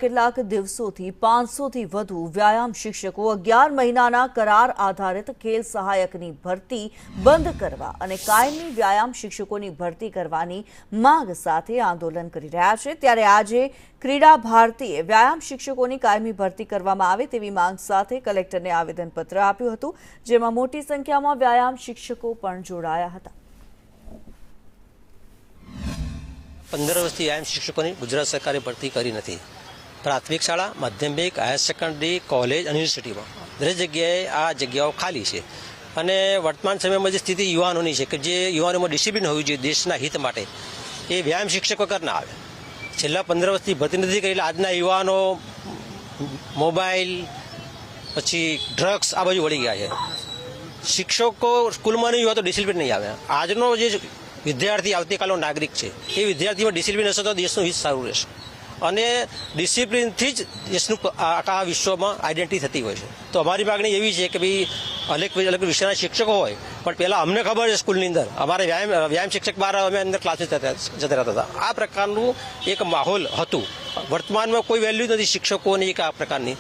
કેટલાક દિવસોથી 500થી વધુ વ્યાયામ શિક્ષકો 11 મહિનાના કરાર આધારિત ખેલ સહાયકની ભરતી બંધ કરવા અને કાયમી વ્યાયામ શિક્ષકોની ભરતી કરવાની માંગ સાથે આંદોલન કરી રહ્યા છે। ત્યારે આજે ક્રીડા ભારતીએ વ્યાયામ શિક્ષકોની કાયમી ભરતી કરવામાં આવે તેવી માંગ સાથે કલેક્ટરને આવેદનપત્ર આપ્યું હતું, જેમાં મોટી સંખ્યામાં વ્યાયામ શિક્ષકો પણ જોડાયા હતા। 15 વર્ષથી વ્યાયામ શિક્ષકોની ગુજરાત સરકારે ભરતી કરી નથી। પ્રાથમિક શાળા, માધ્યમિક, હાયર સેકન્ડરી, કોલેજ અને યુનિવર્સિટીમાં દરેક જગ્યાએ આ જગ્યાઓ ખાલી છે અને વર્તમાન સમયમાં જે સ્થિતિ યુવાનોની છે કે જે યુવાનોમાં ડિસિપ્લિન હોવી જોઈએ દેશના હિત માટે, એ વ્યાયામ શિક્ષકો કરના આવે। છેલ્લા 15 વર્ષથી ભરતી નથી કરી એટલે આજના યુવાનો મોબાઈલ પછી ડ્રગ્સ આ બાજુ વળી ગયા છે। શિક્ષકો સ્કૂલમાં નહીં હોય તો ડિસિપ્લિન નહીં આવે। આજનો જે વિદ્યાર્થી આવતીકાલનો નાગરિક છે એ વિદ્યાર્થીમાં ડિસિપ્લિન હશે તો દેશનું હિત સારું રહેશે અને ડિસિપ્લિનથી જ દેશનું આખા વિશ્વમાં આઈડેન્ટિટી થતી હોય છે। તો અમારી માગણી એવી છે કે ભાઈ અલગ વિષયના શિક્ષકો હોય પણ પહેલાં અમને ખબર છે સ્કૂલની અંદર અમારે વ્યાયામ શિક્ષક બહાર અમે અંદર ક્લાસીસ જતા રહેતા હતા। આ પ્રકારનું એક માહોલ હતું। વર્તમાનમાં કોઈ વેલ્યુ નથી શિક્ષકોની એક આ પ્રકારની।